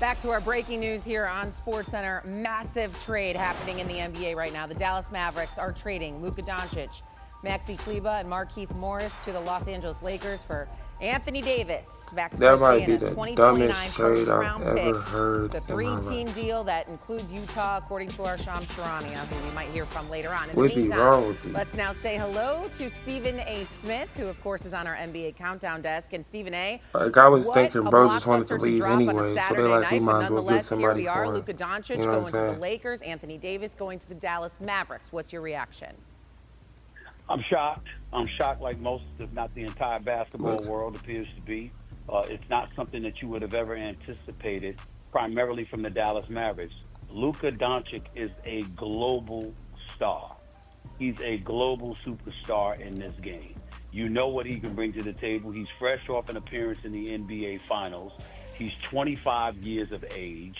Back to our breaking news here on SportsCenter. Massive trade happening in the NBA right now. The Dallas Mavericks are trading Luka Doncic, Maxi Kleber, and Markieff Morris to the Los Angeles Lakers for Anthony Davis. Max That might paying be a the 2029 dumbest trade I've first-round pick. ever heard It's a in my life. three-team deal that includes Utah, according to our Shams Charania, who we might hear from later on. In What the be meantime, wrong with you? let's now say hello to Stephen A. Smith, who of course is on our NBA Countdown desk. And Stephen A., Like, I was what thinking a bro just wanted blockbuster to leave drop on a anyway, so they Saturday like we night, but might as well get nonetheless, here somebody we are. for Luka him. Doncic You know what going I'm to the saying? Lakers, Anthony Davis going to the Dallas Mavericks. What's your reaction? I'm shocked. I'm shocked like most, if not the entire basketball What? world appears to be. It's not something that you would have ever anticipated, primarily from the Dallas Mavericks. Luka Doncic is a global star. He's a global superstar in this game. You know what he can bring to the table. He's fresh off an appearance in the NBA Finals. He's 25 years of age.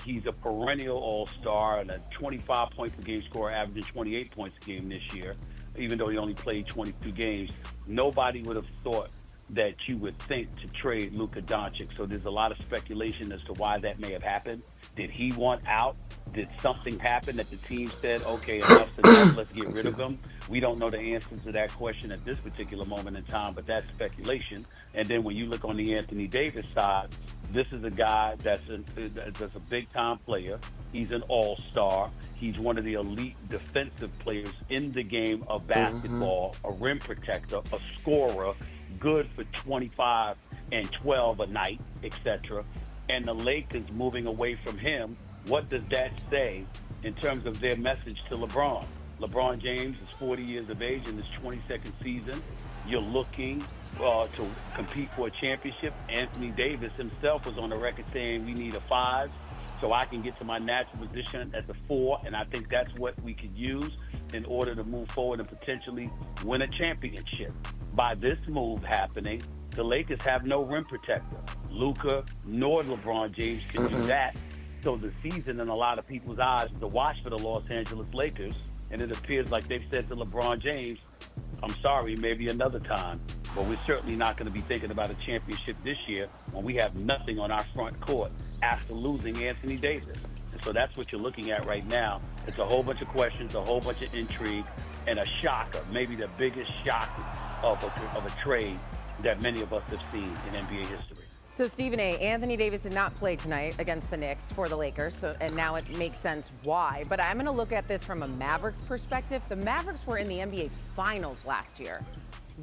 He's a perennial all-star and a 25-point per game scorer, averaging 28 points a game this year, even though he only played 22 games. Nobody would have thought that you would think to trade Luka Doncic. So there's a lot of speculation as to why that may have happened. Did he want out? Did something happen that the team said, okay, enough's enough, let's get rid of him? We don't know the answers to that question at this particular moment in time, but that's speculation. And then when you look on the Anthony Davis side, this is a guy that's a big-time player. He's an all-star. He's one of the elite defensive players in the game of basketball, a rim protector, a scorer, good for 25 and 12 a night, etc. And the Lakers moving away from him, what does that say in terms of their message to LeBron? LeBron James is 40 years of age in his 22nd season. You're looking to compete for a championship. Anthony Davis himself was on the record saying we need a 5 so I can get to my natural position at the 4, and I think that's what we could use in order to move forward and potentially win a championship. By this move happening, the Lakers have no rim protector. Luka nor LeBron James can do that. So the season, in a lot of people's eyes, is a wash for the Los Angeles Lakers, and it appears like they've said to LeBron James, I'm sorry, maybe another time, but we're certainly not going to be thinking about a championship this year when we have nothing on our front court after losing Anthony Davis. And so that's what you're looking at right now. It's a whole bunch of questions, a whole bunch of intrigue, and a shocker, maybe the biggest shock of a trade that many of us have seen in NBA history. So, Stephen A., Anthony Davis did not play tonight against the Knicks for the Lakers, and now it makes sense why. But I'm going to look at this from a Mavericks perspective. The Mavericks were in the NBA Finals last year.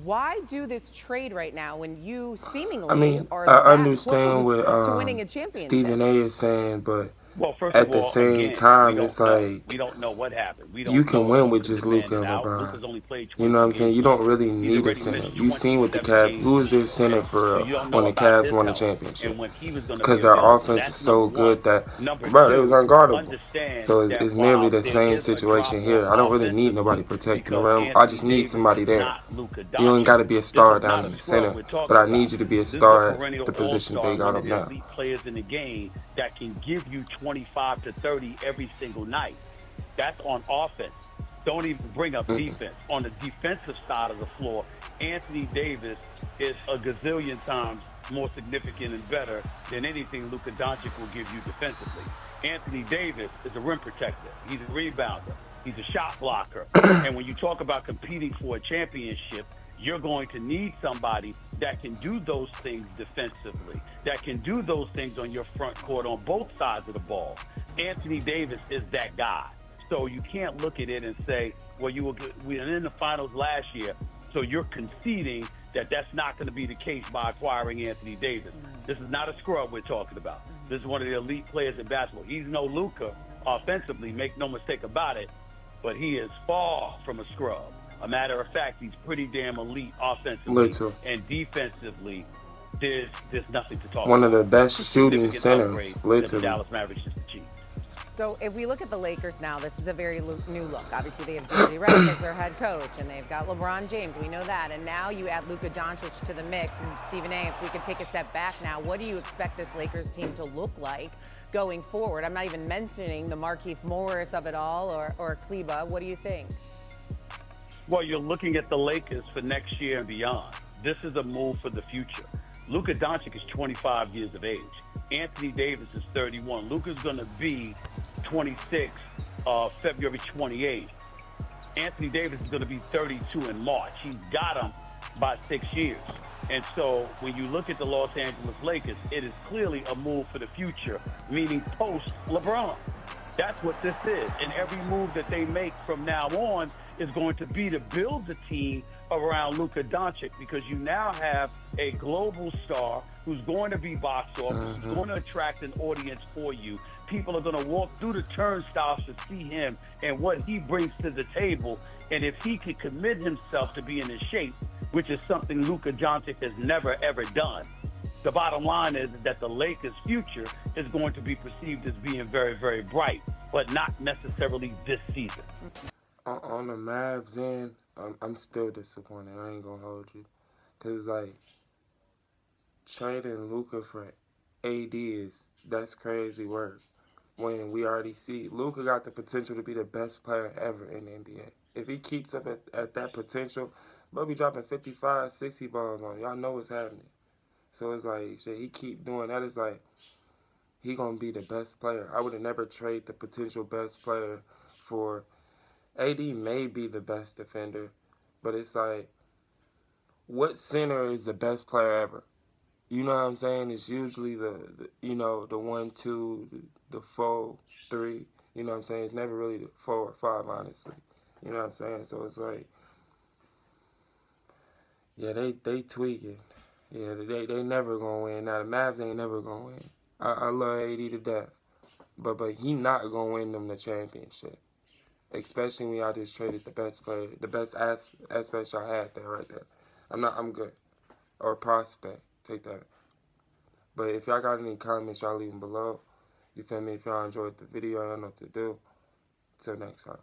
Why do this trade right now when you seemingly are I that understand close what to winning a championship? Stephen A. is saying, but Well, first at of the all, same again, time, we it's don't know. like We don't know what happened. We don't you know can if win with Luka's just Luka demanded and out. LeBron. Luka's only played You know what I'm 22 saying? You games. don't really He's need a already center. missed You seen with the 27 Cavs. games. Who was their center for So you don't know when the about Cavs his won the health championship? and when he was going to be Because our available. offense That's is so number good one. that, Number bro, it two, was unguardable. understand So that it's nearly while the there same is a situation drop here. off I don't really need nobody offensively protecting the because rim. I just Anthony need Davis somebody is there. not Luka You ain't Doncic. got to be a This star is down not in a the scrub center, we're talking but I about. need you to be a This is a star at perennial the position all-star, they got one up of the now. elite players in the game that can give you 25 to 30 every single night. That's on offense. Don't even bring up defense. On the defensive side of the floor, Anthony Davis is a gazillion times more significant and better than anything Luka Doncic will give you defensively. Anthony Davis is a rim protector. He's a rebounder. He's a shot blocker. And when you talk about competing for a championship, you're going to need somebody that can do those things defensively, that can do those things on your front court on both sides of the ball. Anthony Davis is that guy. So you can't look at it and say, well, we were in the finals last year, so you're conceding that that's not going to be the case by acquiring Anthony Davis. This is not a scrub we're talking about. This is one of the elite players in basketball. He's no Luka offensively, make no mistake about it, but he is far from a scrub. A matter of fact, he's pretty damn elite offensively and defensively. There's nothing to talk about. One of the best shooting centers, The literally. Dallas Mavericks just achieved. So if we look at the Lakers now, this is a very new look. Obviously, they have J.J. Redick as their head coach, and they've got LeBron James. We know that. And now you add Luka Doncic to the mix. And Stephen A., if we could take a step back now, what do you expect this Lakers team to look like going forward? I'm not even mentioning the Markieff Morris of it all or Kleber. What do you think? Well, you're looking at the Lakers for next year and beyond. This is a move for the future. Luka Doncic is 25 years of age. Anthony Davis is 31. Luka's going to be 26 February 28th. Anthony Davis is going to be 32 in March. He's got him by 6 years. And so when you look at the Los Angeles Lakers, it is clearly a move for the future, meaning post-LeBron. That's what this is. And every move that they make from now on is going to be to build the team around Luka Doncic, because you now have a global star who's going to be box office, who's going to attract an audience for you. People are going to walk through the turnstiles to see him and what he brings to the table. And if he can commit himself to being in shape, which is something Luka Doncic has never, ever done, the bottom line is that the Lakers' future is going to be perceived as being very, very bright, but not necessarily this season. On the Mavs end, I'm still disappointed. I ain't gonna hold you, cause like trading Luka for AD that's crazy work. When we already see Luka got the potential to be the best player ever in the NBA. If he keeps up at that potential, but be dropping 55, 60 balls on y'all know what's happening. So it's like shit. He keep doing that. It's like he gonna be the best player. I would have never trade the potential best player for. AD may be the best defender, but it's like, what center is the best player ever? You know what I'm saying? It's usually the 1, 2, the 4, 3. You know what I'm saying? It's never really the 4 or 5, honestly. You know what I'm saying? So it's like, yeah, they tweaking. Yeah, they never gonna win. Now the Mavs ain't never gonna win. I love AD to death, but he not gonna win them the championship. Especially when y'all just traded the best player, the best aspect y'all had there, right there. I'm good. Or prospect, take that. But if y'all got any comments, y'all leave them below. You feel me? If y'all enjoyed the video, y'all know what to do. Till next time.